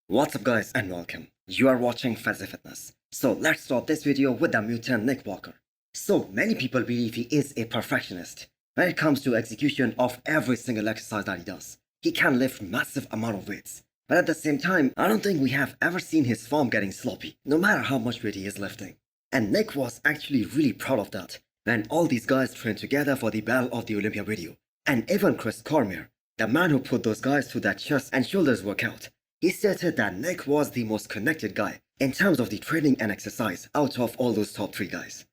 What's up guys and welcome. You are watching Fazi Fitness. So let's start this video with the mutant Nick Walker. So many people believe he is a perfectionist when it comes to execution of every single exercise that he does. He can lift massive amount of weights. But at the same time, I don't think we have ever seen his form getting sloppy, no matter how much weight he is lifting. And Nick was actually really proud of that when all these guys trained together for the Battle of the Olympia video. And even Chris Cormier, the man who put those guys through that chest and shoulders workout, he stated that Nick was the most connected guy in terms of the training and exercise out of all those top 3 guys.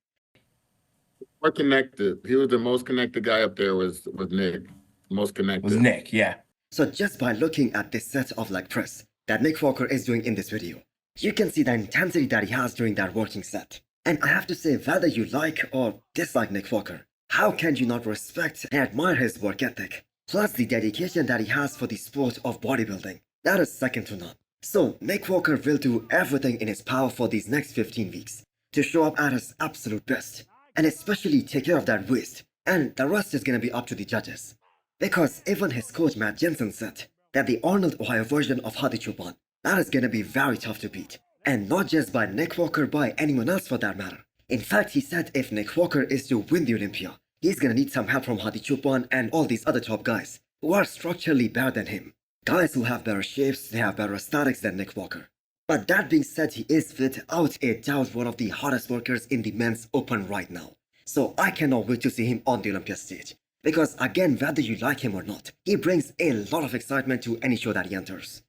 More connected. He was the most connected guy up there was Nick. Most connected. Was Nick, yeah. So just by looking at this set of leg press that Nick Walker is doing in this video, you can see the intensity that he has during that working set. And I have to say, whether you like or dislike Nick Walker, how can you not respect and admire his work ethic? Plus the dedication that he has for the sport of bodybuilding. That is second to none. So Nick Walker will do everything in his power for these next 15 weeks to show up at his absolute best, and especially take care of that waist, and the rest is gonna be up to the judges. Because even his coach Matt Jensen said that the Arnold Ohio version of Hadi Choopan, that is gonna be very tough to beat. And not just by Nick Walker, by anyone else for that matter. In fact, he said if Nick Walker is to win the Olympia, he's gonna need some help from Hadi Choopan and all these other top guys who are structurally better than him. Guys who have better shapes, they have better aesthetics than Nick Walker. But that being said, he is without a doubt one of the hottest workers in the men's open right now. So I cannot wait to see him on the Olympia stage. Because again, whether you like him or not, he brings a lot of excitement to any show that he enters.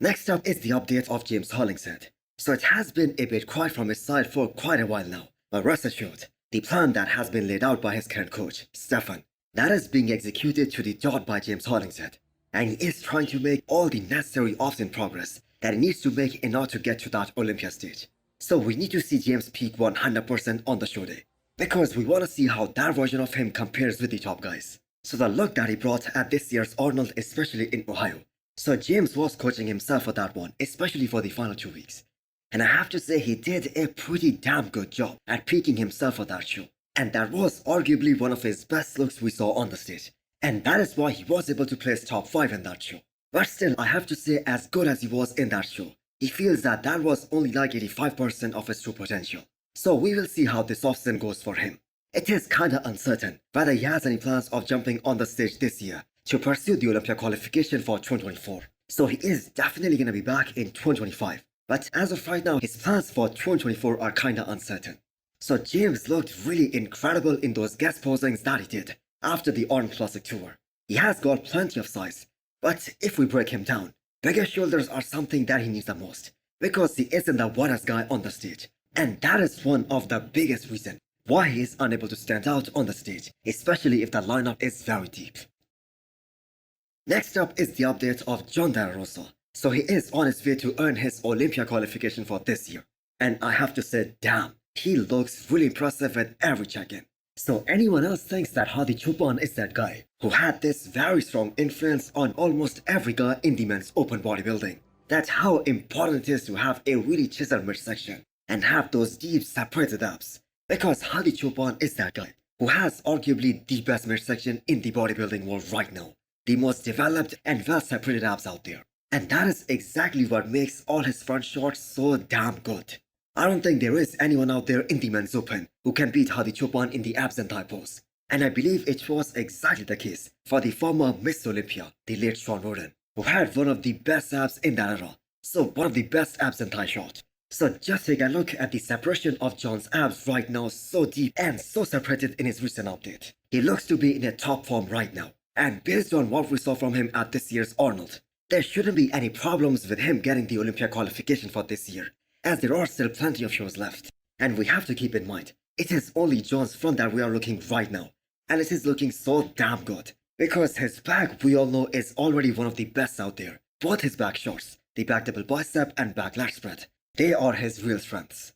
Next up is the update of James Holling's head. So it has been a bit quiet from his side for quite a while now. But rest assured, the plan that has been laid out by his current coach, Stefan, that is being executed to the dot by James Holling's head. And he is trying to make all the necessary off-in progress that he needs to make in order to get to that Olympia stage. So we need to see James peak 100% on the show day, because we want to see how that version of him compares with the top guys. So the look that he brought at this year's Arnold, especially in Ohio. So James was coaching himself for that one, especially for the final 2 weeks. And I have to say he did a pretty damn good job at peaking himself for that show. And that was arguably one of his best looks we saw on the stage. And that is why he was able to place top 5 in that show. But still, I have to say, as good as he was in that show, he feels that that was only like 85% of his true potential. So we will see how this offseason goes for him. It is kinda uncertain whether he has any plans of jumping on the stage this year to pursue the Olympia qualification for 2024. So he is definitely gonna be back in 2025. But as of right now, his plans for 2024 are kinda uncertain. So James looked really incredible in those guest posings that he did after the Arnold Classic tour. He has got plenty of size, but if we break him down, bigger shoulders are something that he needs the most, because he isn't the widest guy on the stage. And that is one of the biggest reasons why he is unable to stand out on the stage, especially if the lineup is very deep. Next up is the update of Jon De La Rosa. So he is on his way to earn his Olympia qualification for this year. And I have to say, damn, he looks really impressive with every check-in. So anyone else thinks that Hadi Choopan is that guy who had this very strong influence on almost every guy in the men's open bodybuilding. That's how important it is to have a really chiseled midsection and have those deep separated abs. Because Hadi Choopan is that guy who has arguably the best midsection in the bodybuilding world right now. The most developed and well separated abs out there. And that is exactly what makes all his front shots so damn good. I don't think there is anyone out there in the men's open who can beat Hadi Choopan in the abs and thigh pose. And I believe it was exactly the case for the former Miss Olympia, the late Shawn Roden, who had one of the best abs in that era. So one of the best abs and thigh shot. So just take a look at the separation of Jon's abs right now, so deep and so separated in his recent update. He looks to be in a top form right now. And based on what we saw from him at this year's Arnold, there shouldn't be any problems with him getting the Olympia qualification for this year, as there are still plenty of shows left. And we have to keep in mind, it is only Jon's front that we are looking right now, and it is looking so damn good, because his back we all know is already one of the best out there. Both his back shots, the back double bicep and back lat spread, they are his real strengths.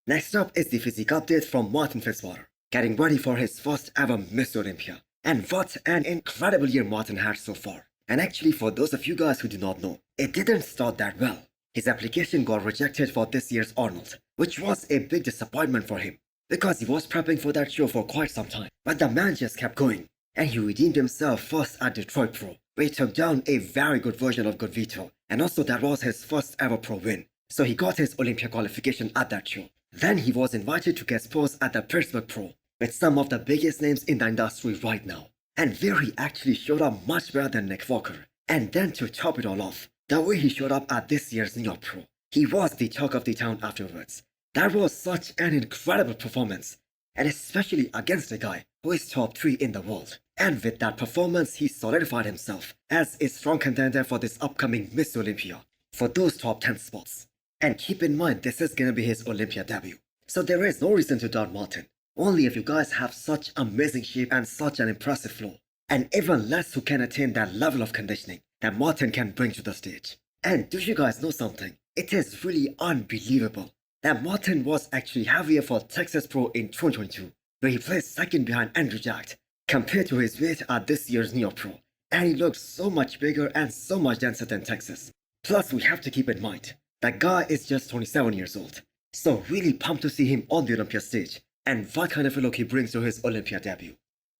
Next up is the physique update from Martin-Fitzwater, getting ready for his first ever Miss Olympia. And what an incredible year Martin had so far. And actually, for those of you guys who do not know, it didn't start that well. His application got rejected for this year's Arnold, which was a big disappointment for him, because he was prepping for that show for quite some time. But the man just kept going, and he redeemed himself first at Detroit Pro, where he took down a very good version of Good Vito, and also that was his first ever pro win. So he got his Olympia qualification at that show. Then he was invited to guest post at the Pittsburgh Pro with some of the biggest names in the industry right now, and where he actually showed up much better than Nick Walker. And then to top it all off, the way he showed up at this year's New York Pro, he was the talk of the town afterwards. That was such an incredible performance, and especially against a guy who is top 3 in the world. And with that performance, he solidified himself as a strong contender for this upcoming Miss Olympia for those top 10 spots. And keep in mind, this is gonna be his Olympia debut, so there is no reason to doubt Martin. Only if you guys have such amazing shape and such an impressive flow, and even less who can attain that level of conditioning that Martin can bring to the stage. And do you guys know something? It is really unbelievable that Martin was actually heavier for Texas Pro in 2022, where he placed second behind Andrew Jack, compared to his weight at this year's New York Pro, and he looks so much bigger and so much denser than Texas. Plus, we have to keep in mind, that guy is just 27 years old, so really pumped to see him on the Olympia stage, and what kind of a look he brings to his Olympia debut.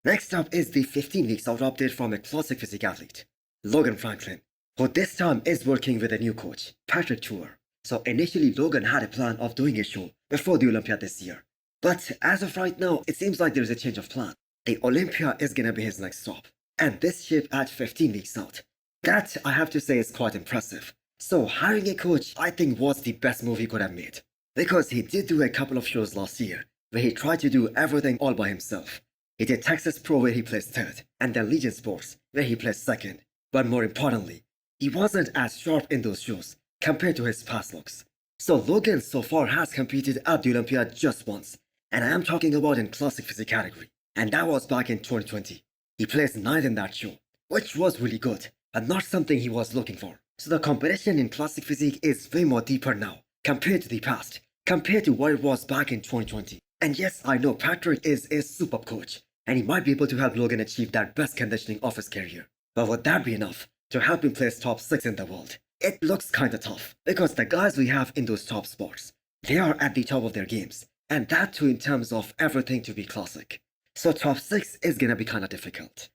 Next up is the 15 weeks out update from a classic physique athlete, Logan Franklin, who this time is working with a new coach, Patrick Tour. So initially Logan had a plan of doing a show before the Olympia this year, but as of right now, it seems like there is a change of plan. The Olympia is gonna be his next stop, and this shape at 15 weeks out, that I have to say is quite impressive. So hiring a coach, I think, was the best move he could have made, because he did do a couple of shows last year where he tried to do everything all by himself. He did Texas Pro where he placed 3rd, and then Legion Sports where he placed 2nd. But more importantly, he wasn't as sharp in those shows compared to his past looks. So Logan so far has competed at the Olympia just once, and I am talking about in classic physique category, and that was back in 2020. He placed 9th in that show, which was really good, but not something he was looking for. So the competition in classic physique is way more deeper now, compared to the past, compared to what it was back in 2020. And yes, I know Patrick is a superb coach, and he might be able to help Logan achieve that best conditioning of his career. But would that be enough to help him place top 6 in the world? It looks kinda tough, because the guys we have in those top spots, they are at the top of their games, and that too in terms of everything to be classic. So top 6 is gonna be kinda difficult.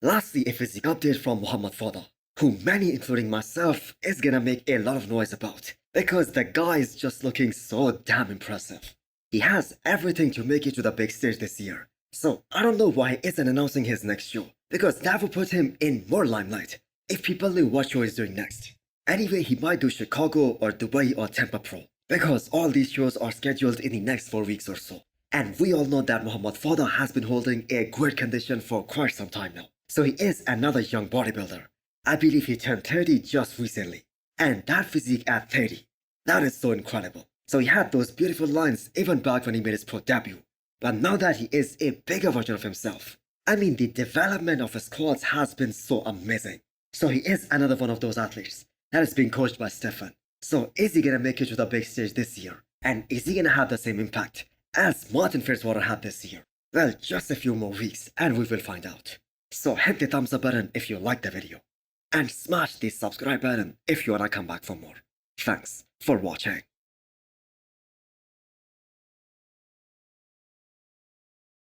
Lastly, a physique update from Foda, who many including myself is gonna make a lot of noise about, because the guy is just looking so damn impressive. He has everything to make it to the big stage this year, so I don't know why he isn't announcing his next show, because that would put him in more limelight if people knew what show he's doing next. Anyway, he might do Chicago or Dubai or Tampa Pro, because all these shows are scheduled in the next 4 weeks or so. And we all know that Foda has been holding a great condition for quite some time now. So he is another young bodybuilder. I believe he turned 30 just recently. And that physique at 30, that is so incredible. So he had those beautiful lines even back when he made his pro debut. But now that he is a bigger version of himself, I mean, the development of his quads has been so amazing. So he is another one of those athletes that is being coached by Stefan. So is he gonna make it to the big stage this year? And is he gonna have the same impact as Martin-Fitzwater had this year? Well, just a few more weeks and we will find out. So hit the thumbs up button if you liked the video, and smash the subscribe button if you wanna come back for more. Thanks for watching.